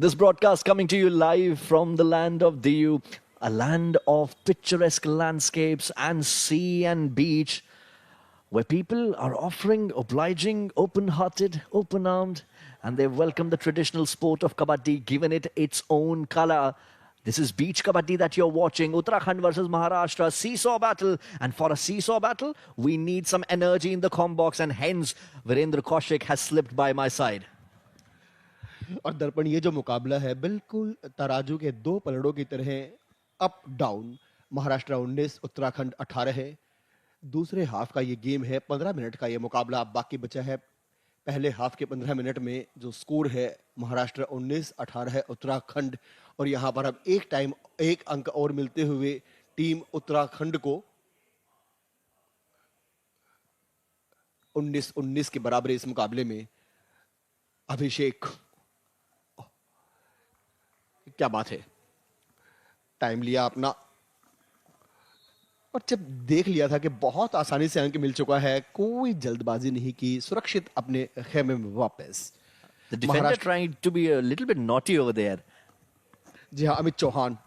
This broadcast coming to you live from the land of Diu, a land of picturesque landscapes and sea and beach, where people are offering, obliging, open-hearted, open-armed, and they've welcomed the traditional sport of kabaddi, given it its own color. This is beach kabaddi that you're watching, Uttarakhand versus Maharashtra, seesaw battle. And for a seesaw battle, we need some energy in the combox, and hence Virendra Kaushik has slipped by my side. और दर्पण ये जो मुकाबला है बिल्कुल तराजू के दो पलड़ों की तरह अप डाउन। महाराष्ट्र 19 उत्तराखंड 18 है। दूसरे हाफ का ये गेम है। 15 मिनट का ये मुकाबला अब बाकी बचा है। पहले हाफ के 15 मिनट में जो स्कोर है महाराष्ट्र 19 18 है उत्तराखंड, और यहां पर अब एक अंक और मिलते हुए टीम उत्तराखंड को 19-19 के बराबर इस मुकाबले में। अभिषेक, क्या बात है, टाइम लिया अपना और जब देख लिया था कि बहुत आसानी से अंक मिल चुका है, कोई जल्दबाजी नहीं की, सुरक्षित अपने खेमे में वापस। The defender trying to be a little bit naughty over there. जी हाँ, अमित चौहान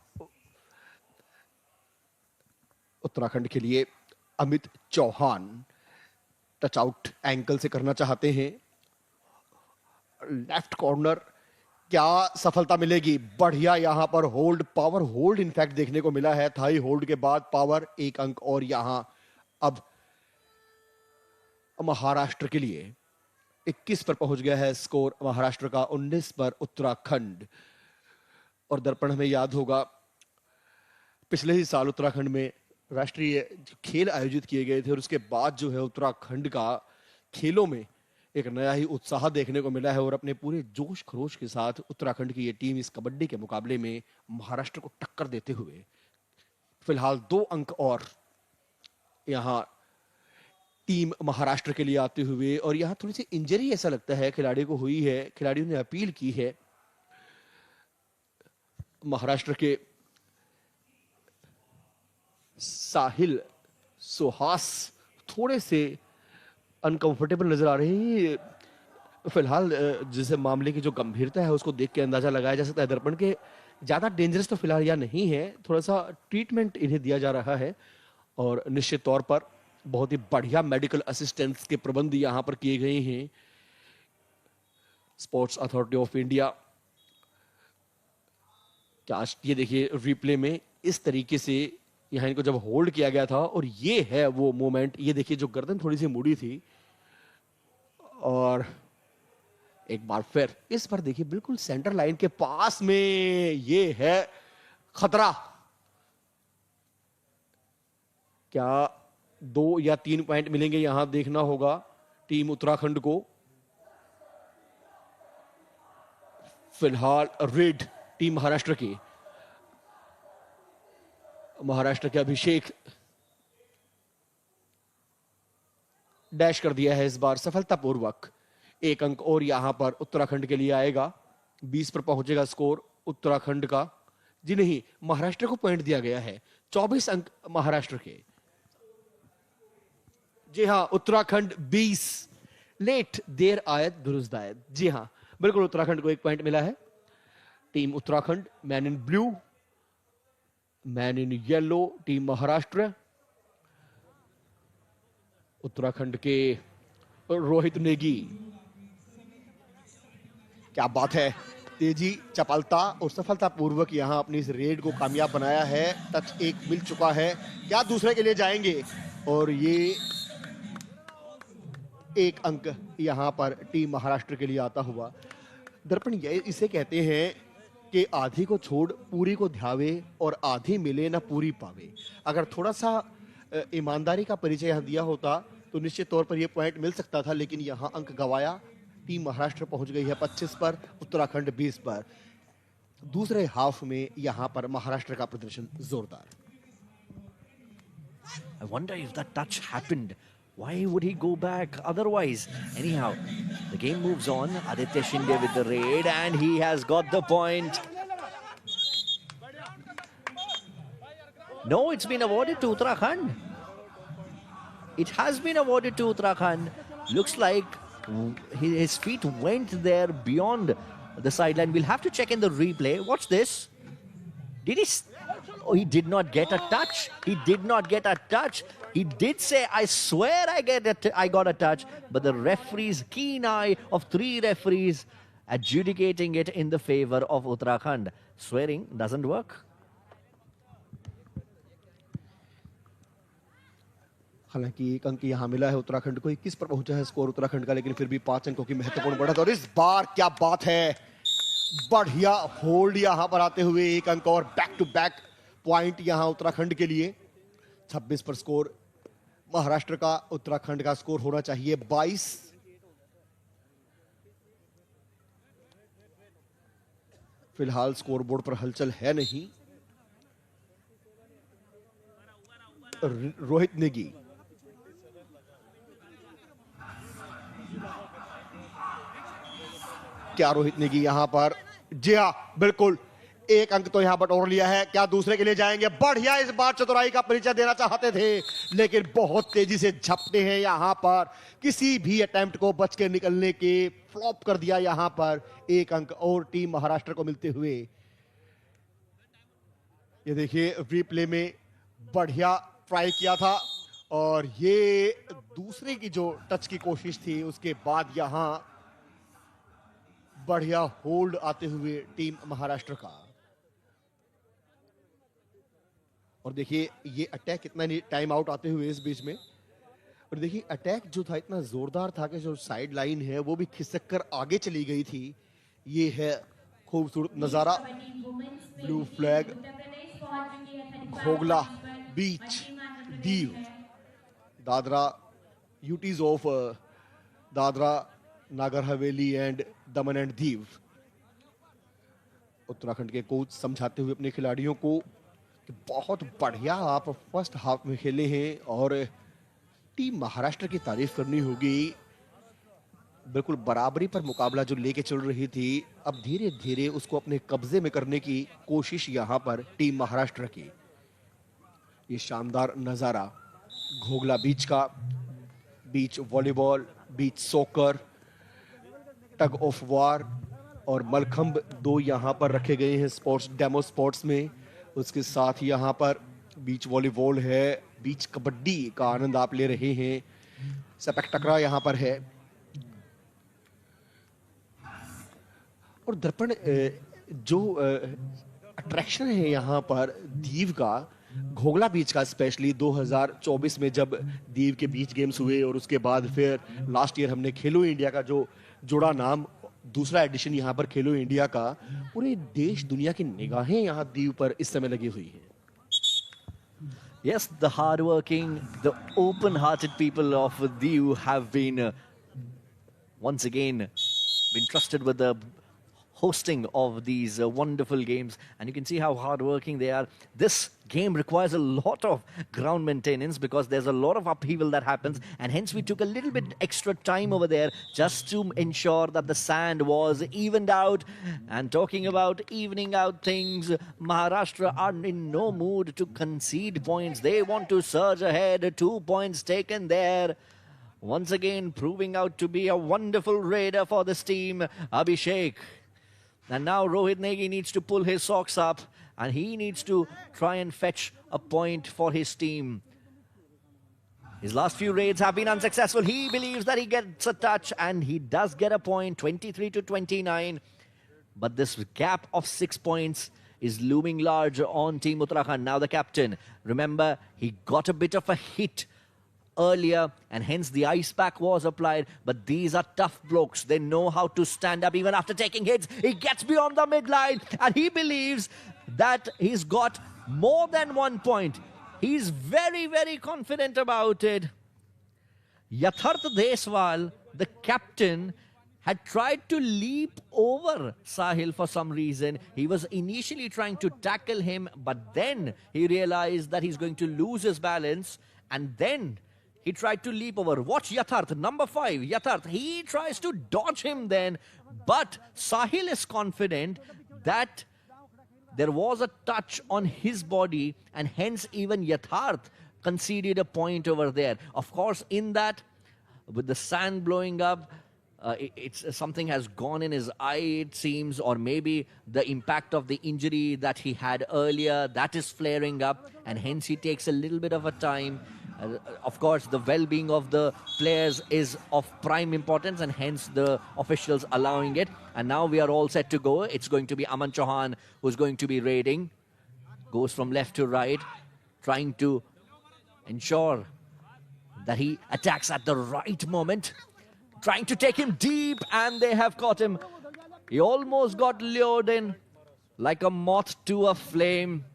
उत्तराखंड के लिए। Amit Chauhan touch out ankle से करना चाहते हैं। लेफ्ट कॉर्नर, क्या सफलता मिलेगी? बढ़िया यहां पर होल्ड, पावर होल्ड इनफैक्ट देखने को मिला है। थाई होल्ड के बाद पावर, एक अंक और यहां अब महाराष्ट्र के लिए 21 पर पहुंच गया है स्कोर महाराष्ट्र का, 19 पर उत्तराखंड। और दर्पण हमें याद होगा पिछले ही साल उत्तराखंड में राष्ट्रीय खेल आयोजित किए गए थे और उसके बाद जो है उत्तराखंड का खेलों में एक नया ही उत्साह देखने को मिला है और अपने पूरे जोश खरोश के साथ उत्तराखंड की ये टीम इस कबड्डी के मुकाबले में महाराष्ट्र को टक्कर देते हुए फिलहाल 2 अंक और यहां टीम महाराष्ट्र के लिए आते हुए। और यहां थोड़ी सी इंजरी ऐसा लगता है खिलाड़ी को हुई है, खिलाड़ियों ने अपील की है। महाराष्ट्र के साहिल सुहास थोड़े से अनकंफर्टेबल नजर आ रही है। फिलहाल जैसे मामले की जो गंभीरता है उसको देख के अंदाजा लगाया जा सकता है दर्पण के ज्यादा डेंजरस तो फिलहाल यह नहीं है, थोड़ा सा ट्रीटमेंट इन्हें दिया जा रहा है और निश्चित तौर पर बहुत ही बढ़िया मेडिकल असिस्टेंस के प्रबंध यहां पर किए गए हैं। स्पोर्ट्स अथॉरिटी ऑफ इंडिया, क्या ये देखिए रिप्ले में इस तरीके से यहां इनको जब होल्ड किया गया था और ये है वो मोमेंट, ये देखिए जो गर्दन थोड़ी सी मुड़ी थी और एक बार फिर इस पर देखिए बिल्कुल सेंटर लाइन के पास में ये है खतरा। क्या 2 या 3 पॉइंट मिलेंगे यहां देखना होगा टीम उत्तराखंड को। फिलहाल रेड टीम महाराष्ट्र की, महाराष्ट्र के अभिषेक डैश कर दिया है इस बार सफलतापूर्वक। 1 अंक और यहां पर उत्तराखंड के लिए आएगा। 20 पर पहुंचेगा स्कोर उत्तराखंड का। जी नहीं, महाराष्ट्र को पॉइंट दिया गया है। 24 अंक महाराष्ट्र के। जी हां, उत्तराखंड 20। लेट देर आयत दुरुस्त आयत। जी हां, बिल्कुल उत्तराखंड को 1 पॉइंट मिला है। Team Uttarakhand man in blue, man in yellow team Maharashtra. Uttarakhand के रोहित नेगी, क्या बात है, तेजी, चपलता और सफलता पूर्वक यहां अपनी इस रेड को कामयाब बनाया है। टच 1 मिल चुका है, क्या दूसरे के लिए जाएंगे? और ये 1 अंक यहां पर टीम महाराष्ट्र के लिए आता हुआ। दर्पण ये इसे कहते हैं कि आधी को छोड़ पूरी को ध्यावे और आधी मिले ना पूरी पावे। अगर थोड़ा सा ईमानदारी का परिचय यहां दिया होता तो निश्चित तौर पर यह पॉइंट मिल सकता था, लेकिन यहां अंक गवाया। टीम महाराष्ट्र पहुंच गई है 25 पर, उत्तराखंड 20 पर। दूसरे हाफ में यहां पर महाराष्ट्र का प्रदर्शन जोरदार। I wonder if that touch happened. Why would he go back otherwise? Anyhow, the game moves on. Aditya Shinde with the raid and he has got the point. No, it's been awarded to Uttarakhand. It has been awarded to Uttarakhand. Looks like his feet went there beyond the sideline. We'll have to check in the replay. Watch this. Did he? Oh, he did not get a touch. He did not get a touch. He did say, I swear I got a touch. But the referee's keen eye of 3 referees adjudicating it in the favor of Uttarakhand. Swearing doesn't work. हालांकि 1 अंक यहां मिला है उत्तराखंड को, 21 पर पहुंचा है score Uttarakhand का, लेकिन फिर भी 5 अंकों की महत्वपूर्ण बढ़त। और इस बार क्या बात है, बढ़िया होल्ड यहां पर आते हुए 1 अंक और बैक टू बैक पॉइंट यहां उत्तराखंड के लिए। 26 पर स्कोर महाराष्ट्र का, उत्तराखंड का स्कोर होना चाहिए 22। फिलहाल स्कोर बोर्ड पर हलचल है नहीं। रोहित नेगी, क्या रोहित नेगी यहां पर? जी हां, बिल्कुल 1 अंक तो यहां पर और लिया है। क्या दूसरे के लिए जाएंगे? बढ़िया, इस बार चतुराई का परिचय देना चाहते थे, लेकिन बहुत तेजी से झपटे हैं यहां पर। किसी भी अटेम्प्ट को बच के निकलने के, फ्लॉप कर दिया यहां पर। 1 अंक और टीम महाराष्ट्र को मिलते हुए। ये देखिए रिप्ले में बढ़िया ट्राई किया था, और ये दूसरे की जो टच की कोशिश थी उसके बाद यहां बढ़िया होल्ड आते हुए टीम महाराष्ट्र का। और देखिए ये अटैक कितना टाइम आउट आते हुए इस बीच में। और देखिए अटैक जो था इतना जोरदार था कि जो साइड लाइन है वो भी खिसक कर आगे चली गई थी। ये है खूबसूरत नजारा। Blue flag, Ghoghla beach, Diu, Dadra, UTs of Dadra Nagar Haveli and Daman and Diu. Uttarakhand के कोच समझाते हुए अपने खिलाड़ियों को कि बहुत बढ़िया आप फर्स्ट हाफ में खेले हैं, और टीम महाराष्ट्र की तारीफ करनी होगी। बिल्कुल बराबरी पर मुकाबला जो लेके चल रही थी, अब धीरे धीरे उसको अपने कब्जे में करने की कोशिश यहां पर टीम महाराष्ट्र की। ये शानदार नजारा घोगला बीच का, beach volleyball, beach soccer, tug of war और मलखंब 2 यहां पर रखे गए हैं स्पोर्ट्स डेमो स्पोर्ट्स में। उसके साथ यहां पर बीच वॉलीबॉल है, बीच कबड्डी का आनंद आप ले रहे हैं, सपक टकरा यहां पर है। और दर्पण जो अट्रैक्शन है यहां पर दीव का, घोगला बीच का स्पेशली 2024 में जब दीव के बीच गेम्स हुए, और उसके बाद फिर लास्ट ईयर हमने खेलो इंडिया का जो जुड़ा नाम, दूसरा एडिशन यहां पर खेलो इंडिया का, पूरे देश दुनिया की निगाहें यहां दीव पर इस समय लगी हुई हैं। Yes, the hardworking, the open-hearted people of Diu have been once again been trusted with the hosting of these wonderful games, and you can see how hardworking they are. This game requires a lot of ground maintenance because there's a lot of upheaval that happens, and hence we took a little bit extra time over there just to ensure that the sand was evened out. And talking about evening out things, Maharashtra are in no mood to concede points. They want to surge ahead. 2 points taken there. Once again proving out to be a wonderful raider for this team, Abhishek. And now Rohit Negi needs to pull his socks up, and he needs to try and fetch a point for his team. His last few raids have been unsuccessful. He believes that he gets a touch, and he does get a point, 23 to 29. But this gap of 6 points is looming large on Team Uttarakhand. Now the captain, remember, he got a bit of a hit earlier, and hence the ice pack was applied. But these are tough blokes. They know how to stand up even after taking hits. He gets beyond the midline, and he believes that he's got more than 1 point. He's very, very confident about it. Yatharth Deswal, the captain, had tried to leap over Sahil for some reason. He was initially trying to tackle him, but then he realized that he's going to lose his balance, and then he tried to leap over. Watch Yatharth, number 5, Yatharth. He tries to dodge him then, but Sahil is confident that there was a touch on his body, and hence even Yatharth conceded a point over there. Of course, in that, with the sand blowing up, it's something has gone in his eye, it seems, or maybe the impact of the injury that he had earlier that is flaring up, and hence he takes a little bit of a time. Of course, the well-being of the players is of prime importance, and hence the officials allowing it. And now we are all set to go. It's going to be Aman Chauhan who's going to be raiding. Goes from left to right, trying to ensure that he attacks at the right moment. Trying to take him deep, and they have caught him. He almost got lured in like a moth to a flame.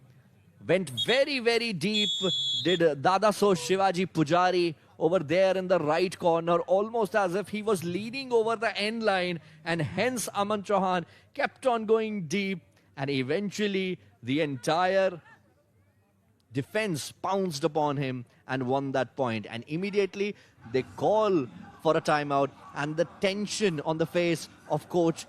Went very, very deep. Did Dadaso Shivaji Pujari over there in the right corner, almost as if he was leaning over the end line, and hence Aman Chauhan kept on going deep, and eventually the entire defense pounced upon him and won that point. And immediately they call for a timeout, and the tension on the face of coach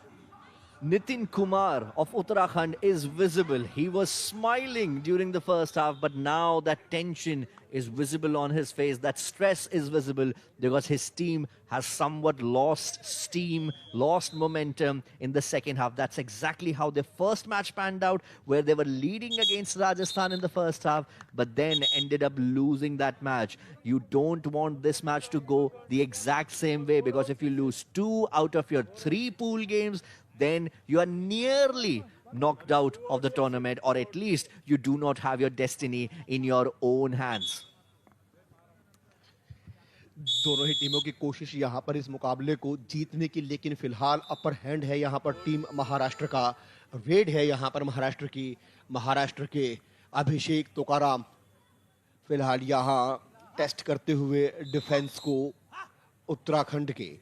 Nitin Kumar of Uttarakhand is visible. He was smiling during the first half, but now that tension is visible on his face. That stress is visible because his team has somewhat lost steam, lost momentum in the second half. That's exactly how their first match panned out, where they were leading against Rajasthan in the first half, but then ended up losing that match. You don't want this match to go the exact same way, because if you lose 2 out of your 3 pool games, then you are nearly knocked out of the tournament, or at least you do not have your destiny in your own hands. दोनों ही टीमों की कोशिश यहां पर इस मुकाबले को जीतने की, लेकिन फिलहाल अपर हैंड है यहां पर टीम महाराष्ट्र का। रेड है यहां पर महाराष्ट्र की। महाराष्ट्र के अभिषेक तोकाराम फिलहाल यहां टेस्ट करते हुए डिफेंस को उत्तराखंड के।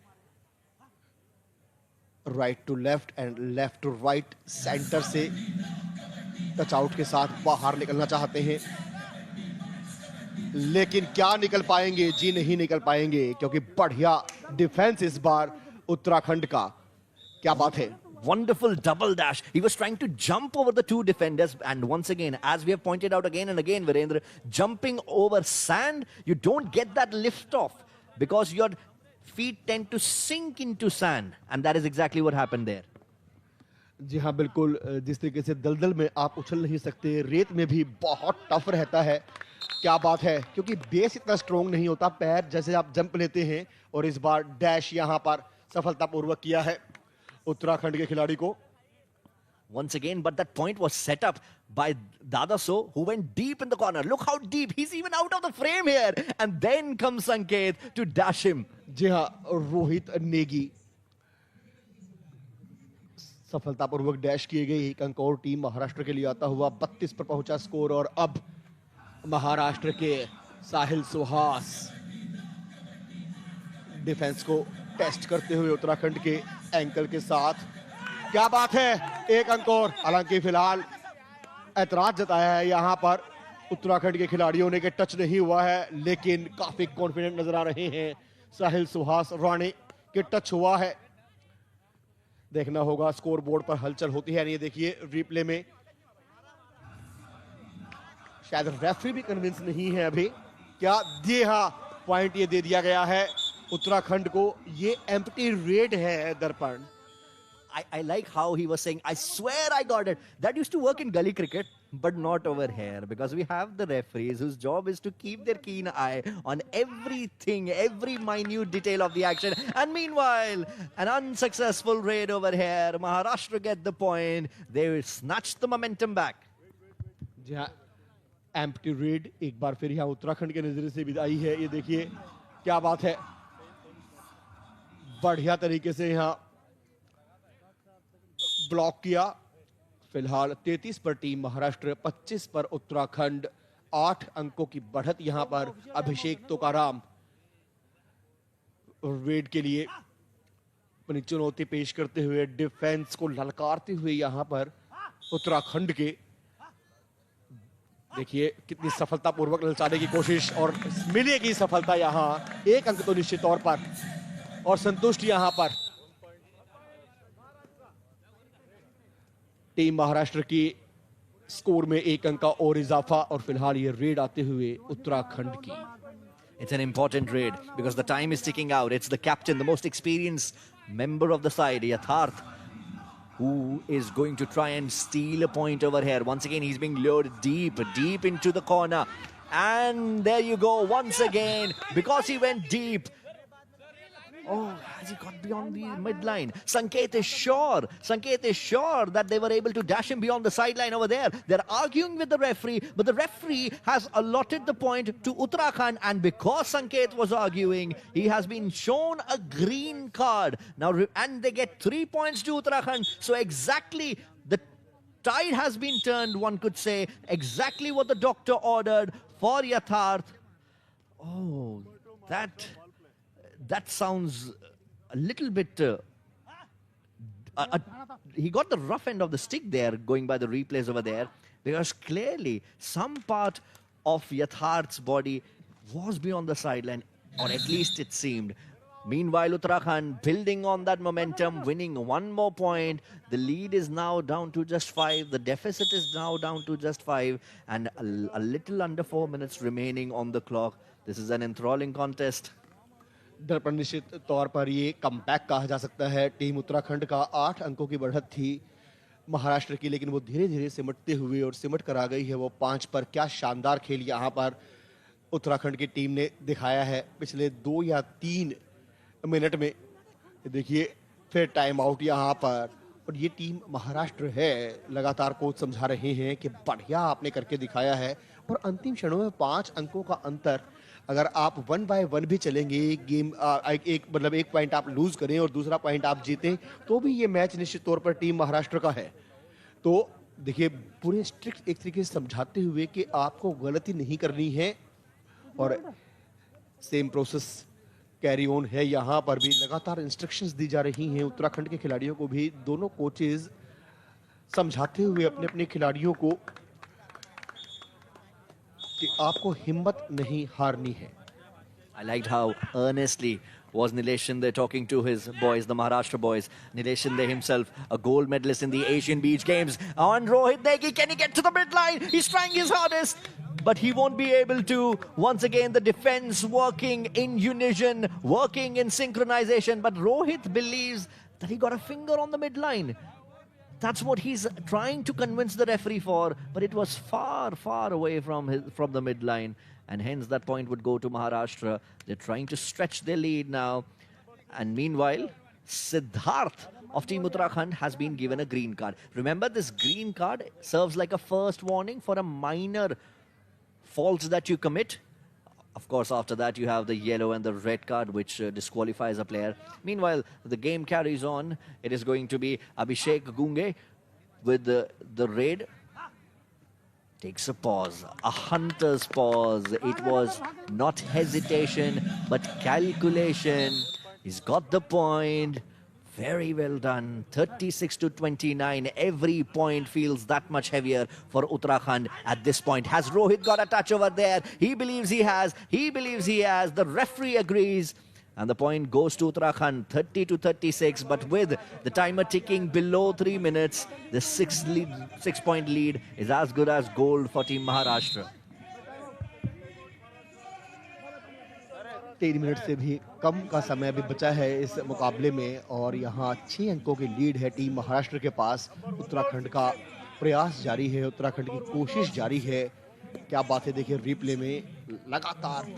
Right to left and left to right, centre से टच आउट के साथ बाहर निकलना चाहते हैं, लेकिन क्या निकल पाएंगे? जी नहीं निकल पाएंगे, क्योंकि बढ़िया डिफेंस इस बार उत्तराखंड का। क्या बात है! Wonderful double dash. He was trying to jump over the 2 defenders, and once again, as we have pointed out again and again, Virendra, jumping over sand, you don't get that lift off because your feet tend to sink into sand, and that is exactly what happened there. जी हाँ, बिल्कुल। जिस तरीके से दलदल में आप उछल नहीं सकते, रेत में भी बहुत टफ रहता है। क्या बात है, क्योंकि बेस इतना स्ट्रॉन्ग नहीं होता, पैर जैसे आप जंप लेते हैं, और इस बार डैश यहां पर सफलतापूर्वक किया है उत्तराखंड के खिलाड़ी को। Once again, but that point was set up by Dadaso, who went deep in the corner. Look how deep. He's even out of the frame here. And then comes Sanket to dash him. जी हाँ, रोहित नेगी सफलतापूर्वक dash किए गए। एक अंक और team Maharashtra के लिए आता हुआ। 32 पर पहुंचा स्कोर, और अब महाराष्ट्र के साहिल सुहास डिफेंस को टेस्ट करते हुए उत्तराखंड के एंकल के साथ। क्या बात है, एक अंक और। हालांकि फिलहाल ऐतराज जताया है यहां पर उत्तराखंड के खिलाड़ियों ने कि टच नहीं हुआ है, लेकिन काफी कॉन्फिडेंट नजर आ रहे हैं साहिल सुहास राणे के टच हुआ है। देखना होगा स्कोर बोर्ड पर हलचल होती है। ये देखिए रिप्ले में, शायद रेफरी भी कन्विंस नहीं है अभी। क्या जी हाँ, पॉइंट ये दे दिया गया है उत्तराखंड को। ये एम्प्टी रेड है दर्पण। I like how he was saying, I swear I got it. That used to work in gully cricket, but not over here, because we have the referees whose job is to keep their keen eye on everything, every minute detail of the action. And meanwhile, an unsuccessful raid over here. Maharashtra get the point. They snatched the momentum back. जी हाँ, empty red एक बार फिर यहाँ उत्तराखंड के नजरिए से विदाई है। ये देखिए क्या बात है, बढ़िया तरीके से यहाँ ब्लॉक किया। फिलहाल 33 पर टीम महाराष्ट्र, 25 पर उत्तराखंड। 8 अंकों की बढ़त यहां पर अभिषेक तोकाराम रेड के लिए अपनी चुनौती पेश करते हुए, डिफेंस को ललकारते हुए यहां पर उत्तराखंड के। देखिए कितनी सफलतापूर्वक ललचाने की कोशिश, और मिलेगी सफलता यहां। 1 अंक तो निश्चित तौर पर, और संतुष्ट यहां पर टीम महाराष्ट्र की। स्कोर में 1 अंक का और इजाफा, और फिलहाल ये रेड आते हुए उत्तराखंड की। It's an important raid because the time is ticking out. It's the captain, the most experienced member of the side, Yatharth, who is going to try and steal a point over here. Once again, he's being lured deep into the corner. And there you go, once again, because he went deep. Oh, has he got beyond the midline? Sanket is sure that they were able to dash him beyond the sideline over there. They're arguing with the referee, but the referee has allotted the point to Uttarakhand, and because Sanket was arguing, he has been shown a green card. Now, and they get 3 points to Uttarakhand. So exactly the tide has been turned, one could say, exactly what the doctor ordered for Yatharth. Oh, that sounds a little bit... he got the rough end of the stick there, going by the replays over there, because clearly some part of Yatharth's body was beyond the sideline, or at least it seemed. Meanwhile, Uttarakhand building on that momentum, winning one more point. The lead is now down to just 5. The deficit is now down to just 5. And a little under 4 minutes remaining on the clock. This is an enthralling contest. दर्पण निश्चित तौर पर ये comeback कहा जा सकता है। Team Uttarakhand का 8 अंकों की बढ़त थी महाराष्ट्र की, लेकिन वो धीरे धीरे सिमटते हुए और सिमट कर आ गई है वो 5 पर। क्या शानदार खेल यहाँ पर उत्तराखंड की टीम ने दिखाया है पिछले 2 या 3 मिनट में। देखिए फिर टाइम आउट यहाँ पर, और ये टीम महाराष्ट्र है, लगातार कोच समझा रहे हैं कि बढ़िया आपने करके दिखाया है। और अंतिम क्षणों में 5 अंकों का अंतर, अगर आप 1 बाय 1 भी चलेंगे, गेम एक पॉइंट आप लूज करें और दूसरा पॉइंट आप जीतें, तो भी ये मैच निश्चित तौर पर टीम महाराष्ट्र का है। तो देखिए पूरे स्ट्रिक्ट एक तरीके से समझाते हुए कि आपको गलती नहीं करनी है, और सेम प्रोसेस कैरी ऑन है। यहाँ पर भी लगातार इंस्ट्रक्शंस दी जा रही हैं उत्तराखंड के खिलाड़ियों को भी। दोनों कोचेज समझाते हुए अपने अपने खिलाड़ियों को कि आपको हिम्मत नहीं हारनी है। I liked how earnestly was Nilesh Shinde talking to his boys, the Maharashtra boys. Nilesh Shinde himself, a gold medalist in the Asian Beach Games. On Rohit Negi, can he get to the midline? He's trying his hardest, but he won't be able to. Once again, the defense working in unison, working in synchronization. But Rohit believes that he got a finger on the midline. That's what he's trying to convince the referee for, but it was far, far away from the midline, and hence that point would go to Maharashtra. They're trying to stretch their lead now, and meanwhile, Siddharth of Team Uttarakhand has been given a green card. Remember, this green card serves like a first warning for a minor fault that you commit. Of course, after that, you have the yellow and the red card, which disqualifies a player. Meanwhile, the game carries on. It is going to be Abhishek Gunge with the raid. Takes a pause, a hunter's pause. It was not hesitation, but calculation. He's got the point. Very well done. 36-29. Every point feels that much heavier for Uttarakhand at this point. Has Rohit got a touch over there? He believes he has. He believes he has. The referee agrees. And the point goes to Uttarakhand, 30-36. But with the timer ticking below 3 minutes, the 6-point lead is as good as gold for Team Maharashtra. 3 minute से भी कम का समय अभी बचा है इस मुकाबले में, और यहाँ 6 अंकों की लीड है टीम महाराष्ट्र के पास। उत्तराखंड का प्रयास जारी है, उत्तराखंड की कोशिश जारी है। क्या बात है, देखिए रिप्ले में लगातार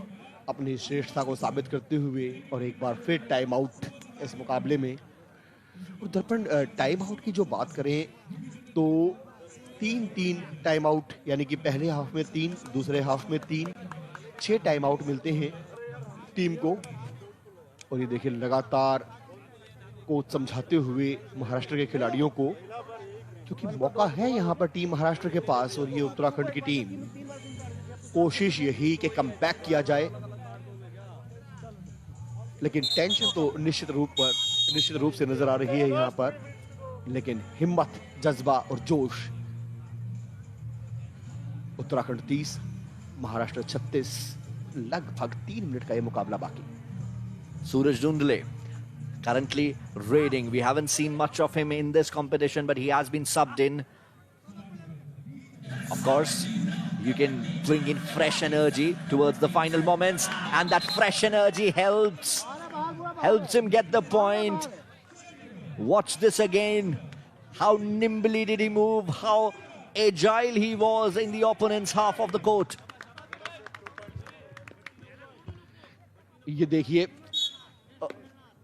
अपनी श्रेष्ठता को साबित करते हुए, और एक बार फिर टाइम आउट इस मुकाबले में। और दर्पण टाइम आउट की जो बात करें तो 3-3 टाइम आउट, यानी कि पहले हाफ में 3, दूसरे हाफ में 3, 6 टाइम आउट मिलते हैं टीम को। और ये देखिए लगातार कोच समझाते हुए महाराष्ट्र के खिलाड़ियों को, क्योंकि मौका है यहाँ पर टीम महाराष्ट्र के पास। और ये उत्तराखंड की टीम कोशिश यही कि कमबैक किया जाए, लेकिन टेंशन तो निश्चित रूप से नजर आ रही है यहाँ पर। लेकिन हिम्मत, जज्बा और जोश, उत्तराखंड 30, महाराष्ट्र 36। लगभग 3 मिनट का ये मुकाबला बाकी। Suraj Dundle currently raiding. We haven't seen much of him in this competition, but he has been subbed in. Of course, you can bring in fresh energy towards the final moments, and that fresh energy helps him get the point. Watch this again. How nimbly did he move? How agile he was in the opponent's half of the court. ये देखिए,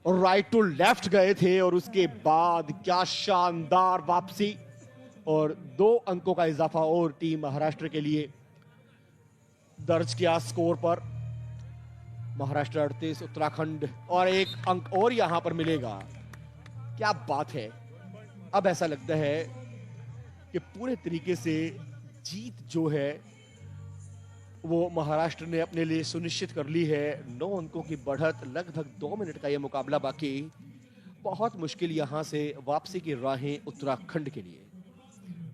right to left गए थे और उसके बाद क्या शानदार वापसी और 2 अंकों का इजाफा और टीम महाराष्ट्र के लिए दर्ज किया स्कोर पर। महाराष्ट्र 38, उत्तराखंड और 1 अंक और यहां पर मिलेगा। क्या बात है। अब ऐसा लगता है कि पूरे तरीके से जीत जो है वो महाराष्ट्र ने अपने लिए सुनिश्चित कर ली है। 9 अंकों की बढ़त, लगभग 2 मिनट का यह मुकाबला बाकी। बहुत मुश्किल यहां से वापसी की राहें उत्तराखंड के लिए।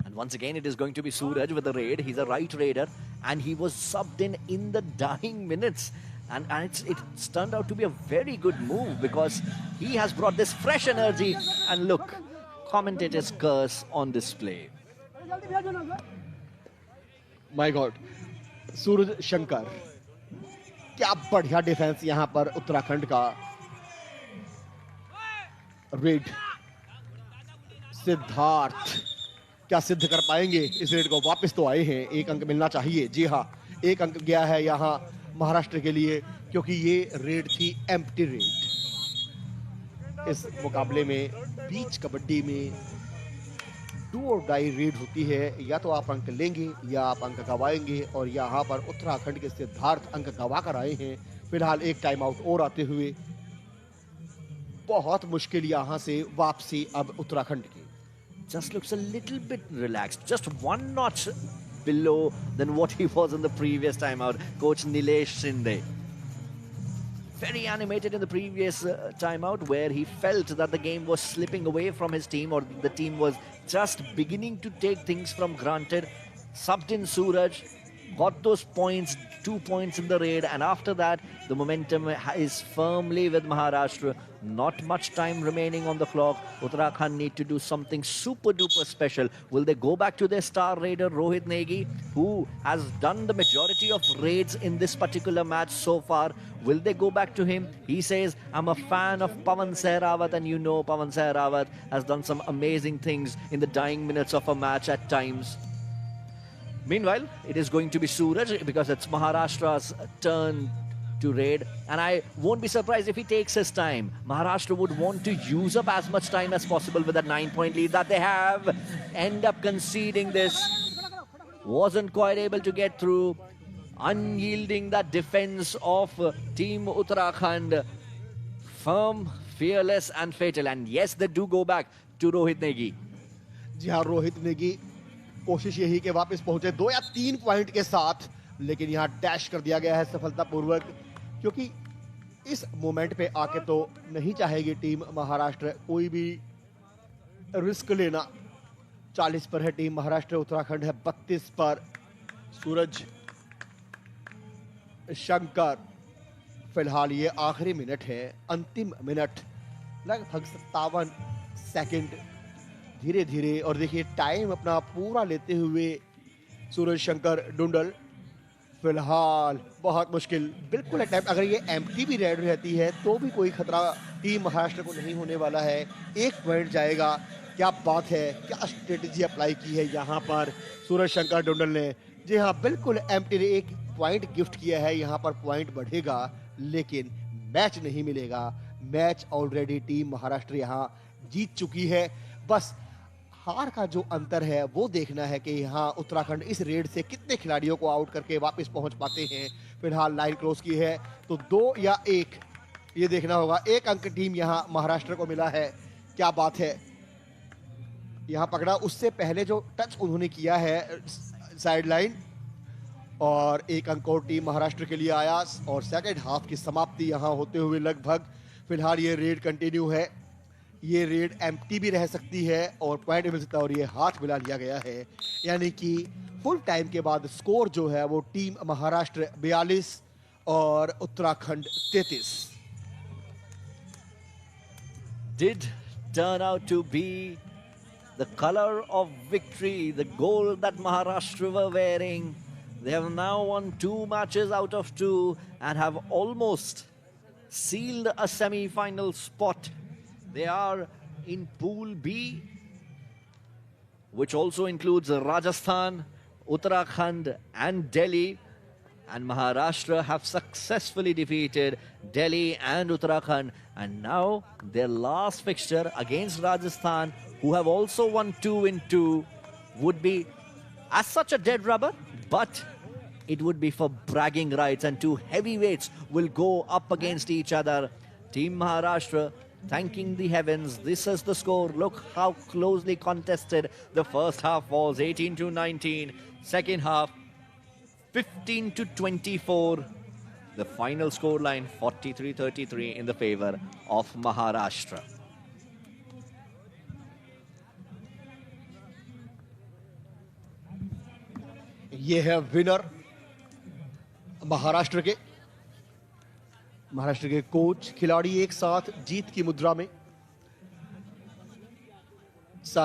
And once again, it is going to be Suraj with the raid. He's a right raider, and he was subbed in the dying minutes. And it's turned out to be a very good move because he has brought this fresh energy. And look, commentator's curse on display. My God, सूरज शंकर, क्या बढ़िया defence यहां पर उत्तराखंड का। Red Siddharth क्या सिद्ध कर पाएंगे इस रेड को? वापस तो आए हैं, 1 अंक मिलना चाहिए। जी हाँ, 1 अंक गया है यहां महाराष्ट्र के लिए क्योंकि ये रेड थी एम्प्टी रेड। इस मुकाबले में बीच कबड्डी में डू और डाई रेड होती है, या तो आप अंक लेंगे या आप अंक गवाएंगे, और यहाँ पर उत्तराखंड के सिद्धार्थ अंक गवा कर आए हैं। फिलहाल 1 टाइम आउट और आते हुए बहुत मुश्किल यहाँ से वापसी अब उत्तराखंड की। Just looks a little bit relaxed, just 1 notch below than what he was in the previous timeout. Coach Nilesh Shinde, very animated in the previous timeout, where he felt that the game was slipping away from his team, or the team was just beginning to take things from granted. Subbed in Suraj, got those points, 2 points in the raid, and after that the momentum is firmly with Maharashtra. Not much time remaining on the clock. Uttarakhand need to do something super duper special. Will they go back to their star raider Rohit Negi, who has done the majority of raids in this particular match so far? Will they go back to him? He says, I'm a fan of Pawan Sehrawat, and you know Pawan Sehrawat has done some amazing things in the dying minutes of a match at times. Meanwhile, it is going to be Suraj because it's Maharashtra's turn to raid, and I won't be surprised if he takes his time. Maharashtra would want to use up as much time as possible with that 9-point lead that they have. End up conceding this. Wasn't quite able to get through. Unyielding that defense of Team Uttarakhand. Firm, fearless and fatal. And yes, they do go back to Rohit Negi. जी हाँ, रोहित नेगी कोशिश यही कि वापस पहुंचे 2 या 3 point के साथ, लेकिन यहाँ डैश कर दिया गया है सफलतापूर्वक, क्योंकि इस मोमेंट पे आके तो नहीं चाहेगी टीम महाराष्ट्र कोई भी रिस्क लेना। 40 पर है टीम महाराष्ट्र, उत्तराखंड है 32 पर। सूरज शंकर, फिलहाल ये आखिरी मिनट है, अंतिम मिनट, लगभग 57 सेकंड धीरे धीरे, और देखिए टाइम अपना पूरा लेते हुए सूरज शंकर डुंडल। फिलहाल बहुत मुश्किल, बिल्कुल अटैम्प्ट, अगर ये एम्प्टी भी रेड रहती है तो भी कोई खतरा टीम महाराष्ट्र को नहीं होने वाला है। 1 पॉइंट जाएगा। क्या बात है, क्या स्ट्रेटेजी अप्लाई की है यहाँ पर सूरज शंकर डुंडल ने। जी हाँ, बिल्कुल एम्प्टी ने 1 पॉइंट गिफ्ट किया है, यहाँ पर पॉइंट बढ़ेगा लेकिन मैच नहीं मिलेगा। मैच ऑलरेडी टीम महाराष्ट्र यहाँ जीत चुकी है। बस हार का जो अंतर है वो देखना है कि यहाँ उत्तराखंड इस रेड से कितने खिलाड़ियों को आउट करके वापस पहुंच पाते हैं। फिलहाल लाइन क्लोज की है तो 2 या 1 ये देखना होगा। 1 अंक टीम यहाँ महाराष्ट्र को मिला है। क्या बात है, यहाँ पकड़ा, उससे पहले जो टच उन्होंने किया है साइड लाइन, और 1 अंक और टीम महाराष्ट्र के लिए आया, और सेकेंड हाफ की समाप्ति यहाँ होते हुए लगभग। फिलहाल ये रेड कंटिन्यू है, ये रेड एम्प्टी भी रह सकती है और पॉइंट मिल सकता है, और ये हाथ मिला लिया गया है, यानी कि फुल टाइम के बाद स्कोर जो है वो टीम महाराष्ट्र 42 और Uttarakhand 33। Did turn out to be the color of victory, the gold that Maharashtra were wearing. They have now won 2 matches out of 2 and have almost sealed a semi-final spot. They are in Pool B, which also includes Rajasthan, Uttarakhand and Delhi. And Maharashtra have successfully defeated Delhi and Uttarakhand. And now their last fixture against Rajasthan, who have also won 2 in 2, would be as such a dead rubber, but it would be for bragging rights, and 2 heavyweights will go up against each other. Team Maharashtra thanking the heavens. This is the score. Look how closely contested the first half was, 18-19. Second half, 15-24. The final scoreline, 43-33 in the favor of Maharashtra. ये है winner Maharashtra के coach खिलाड़ी एक साथ जीत की मुद्रा में।